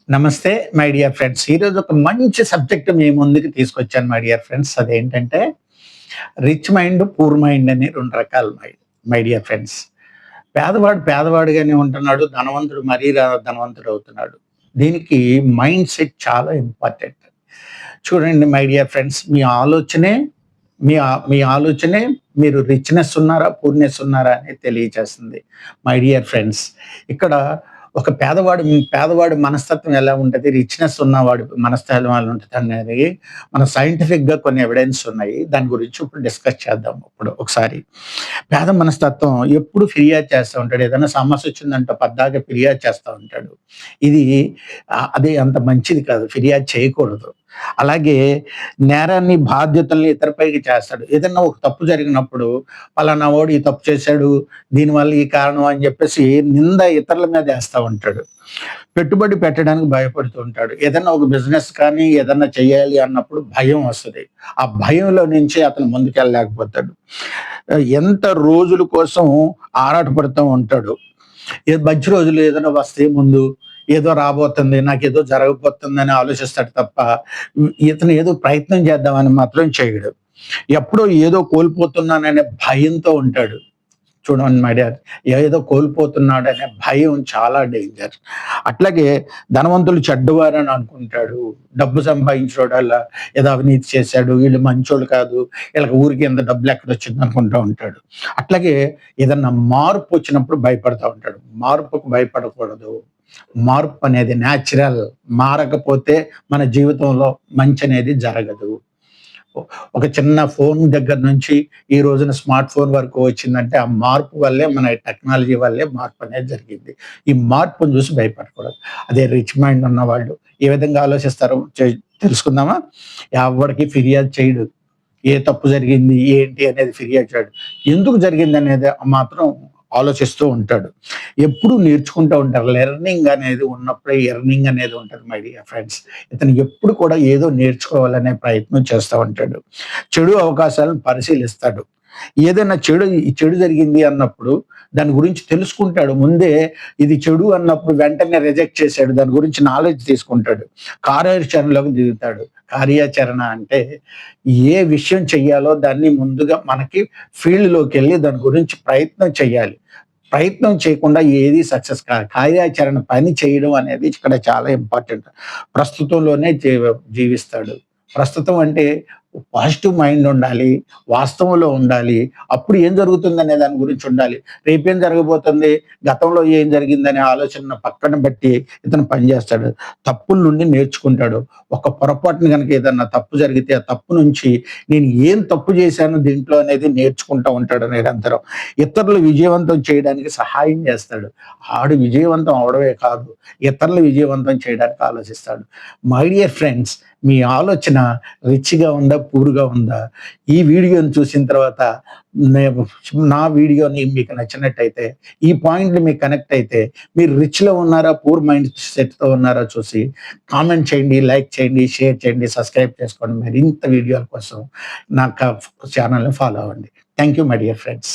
నమస్తే my dear friends. ఈరోజు ఒక మంచి సబ్జెక్ట్ మీ ముందుకు తీసుకొచ్చాను మై డియర్ ఫ్రెండ్స్. అదేంటంటే రిచ్ మైండ్, పూర్ మైండ్ అని 2 రకాలు మై డియర్ ఫ్రెండ్స్. పేదవాడు పేదవాడిగానే ఉంటున్నాడు. ధనవంతుడు మరీ ధనవంతుడు అవుతున్నాడు. దీనికి మైండ్ సెట్ చాలా ఇంపార్టెంట్. చూడండి మై డియర్ ఫ్రెండ్స్, మీ ఆలోచనే మీరు రిచ్‌నెస్ ఉన్నారా? పూర్‌నెస్ ఉన్నారా? అని తెలియచేస్తుంది. మై డియర్ ఫ్రెండ్స్, ఇక్కడ ఒక పేదవాడి మనస్తత్వం ఎలా ఉంటది? రిచ్‌నెస్ ఉన్నవాడి మనస్తత్వం ఎలా ఉంటదనేది మన సైంటిఫిక్‌గా కొన్ని ఎవిడెన్స్ ఉన్నాయి. దాని గురించి ఇప్పుడు డిస్కస్ చేద్దాం ఇప్పుడు ఒకసారి. పేద మనస్తత్వం ఎప్పుడు ఫిర్యాదు చేస్తా ఉంటాడు. ఏదైనా సమస్యొచ్చిందంటే పద్దాక ఫిర్యాదు చేస్తా ఉంటాడు. ఇది అది అంత మంచిది కాదు. ఫిర్యాదు చేయకూడదు. అలాగే నేరాన్ని, బాధ్యతల్ని ఇతరుపైకి చేస్తాడు. ఏదన్నా ఒక తప్పు జరిగినప్పుడు పలానా వాడు ఈ తప్పు చేశాడు, దీనివల్ల ఈ కారణం అని చెప్పేసి నింద ఇతరుల మీద ఏస్తా ఉంటాడు. పెట్టుబడి పెట్టడానికి భయపడుతూ ఉంటాడు. ఏదన్నా ఒక బిజినెస్ కానీ, ఏదన్నా చేయాలి అన్నప్పుడు భయం వస్తది. ఆ భయంలో నుంచి అతను ముందుకెళ్ళలేకపోతాడు. ఎంత రోజుల కోసం ఆరాటపడుతూ ఉంటాడు. మంచి రోజులు ఏదైనా వస్తే ముందు ఏదో రాబోతుంది, నాకేదో జరగబోతుందని ఆలోచిస్తాడు తప్ప, ఇతను ఏదో ప్రయత్నం చేద్దామని మాత్రం చేయడు. ఎప్పుడో ఏదో కోల్పోతున్నాననే భయంతో ఉంటాడు. చూడండి మై డియర్, ఏదో కోల్పోతున్నాడనే భయం చాలా డేంజర్. అట్లాగే ధనవంతులు చెడ్డవారని అనుకుంటాడు. డబ్బు సంపాదించినోడల్లా ఏదో అవినీతి చేశాడు, వీళ్ళు మంచోళ్ళు కాదు, వీళ్ళకి ఊరికి ఇంత డబ్బులు ఎక్కడొచ్చింది అనుకుంటా ఉంటాడు. అట్లాగే ఏదన్నా మార్పు వచ్చినప్పుడు భయపడతా ఉంటాడు. మార్పుకు భయపడకూడదు. మార్పు అనేది న్యాచురల్. మారకపోతే మన జీవితంలో మంచనేది జరగదు. ఒక చిన్న ఫోన్ దగ్గర నుంచి ఈ రోజున స్మార్ట్ ఫోన్ వరకు వచ్చిందంటే ఆ మార్పు వల్లే, మన టెక్నాలజీ వల్లే మార్పనేది జరిగింది. ఈ మార్పుని చూసి భయపడకూడదు. అదే రిచ్ మైండ్ ఉన్నవాళ్ళు ఏ విధంగా ఆలోచిస్తారో తెలుసుకుందామా? ఎవ్వడికి ఫిర్యాదు చేయడు. ఏ తప్పు జరిగింది, ఏంటి అనేది ఫిర్యాదు చేయడు. ఎందుకు జరిగిందనేది మాత్రం ఆలోచిస్తూ ఉంటాడు. ఎప్పుడూ నేర్చుకుంటూ ఉంటారు. లెర్నింగ్ అనేది ఉన్నప్పుడే ఎర్నింగ్ అనేది ఉంటది మై డియర్ ఫ్రెండ్స్. ఇతను ఎప్పుడు కూడా ఏదో నేర్చుకోవాలనే ప్రయత్నం చేస్తా ఉంటాడు. చెడు అవకాశాలను పరిశీలిస్తాడు. ఏదైనా చెడు జరిగింది అన్నప్పుడు దాని గురించి తెలుసుకుంటాడు. ముందే ఇది చెడు అన్నప్పుడు వెంటనే రిజెక్ట్ చేసాడు. దాని గురించి నాలెడ్జ్ తీసుకుంటాడు. కార్యాచరణలోకి దిగుతాడు. కార్యాచరణ అంటే ఏ విషయం చెయ్యాలో దాన్ని ముందుగా మనకి ఫీల్డ్‌లోకెళ్ళి దాని గురించి ప్రయత్నం చేయాలి. ప్రయత్నం చేయకుండా ఏది సక్సెస్ కాదు. కార్యాచరణ పని చేయడం అనేది ఇక్కడ చాలా ఇంపార్టెంట్. ప్రస్తుతంలోనే జీవిస్తాడు. ప్రస్తుతం అంటే పాజిటివ్ మైండ్ ఉండాలి. వాస్తవంలో ఉండాలి. అప్పుడు ఏం జరుగుతుందనే దాని గురించి ఉండాలి. రేపేం జరగబోతుంది, గతంలో ఏం జరిగిందనే ఆలోచన పక్కన పెట్టి ఇతను పనిచేస్తాడు. తప్పుల నుండి నేర్చుకుంటాడు. ఒక పొరపాటున గనక ఏదన్నా తప్పు జరిగితే ఆ తప్పు నుంచి నేను ఏం తప్పు చేశాను దీంట్లో అనేది నేర్చుకుంటా ఉంటాడు నిరంతరం. ఇతరులు విజయవంతం చేయడానికి సహాయం చేస్తాడు. ఆడు విజయవంతం అవ్వడమే కాదు, ఇతరులు విజయవంతం చేయడానికి ఆలోచిస్తాడు. మై డియర్ ఫ్రెండ్స్, మీ ఆలోచన రిచ్‌గా ఉందా? పూర్‌గా ఉందా? ఈ వీడియోని చూసిన తర్వాత నేను నా వీడియోని మీకు నచ్చినట్టయితే, ఈ పాయింట్లు మీకు కనెక్ట్ అయితే, మీరు రిచ్‌లో ఉన్నారా? పూర్ మైండ్ సెట్‌తో ఉన్నారా? చూసి కామెంట్ చేయండి, లైక్ చేయండి, షేర్ చేయండి, సబ్స్క్రైబ్ చేసుకోండి. మరింత వీడియోల కోసం నా ఛానెల్‌ని ఫాలో అవ్వండి. Thank you my dear friends.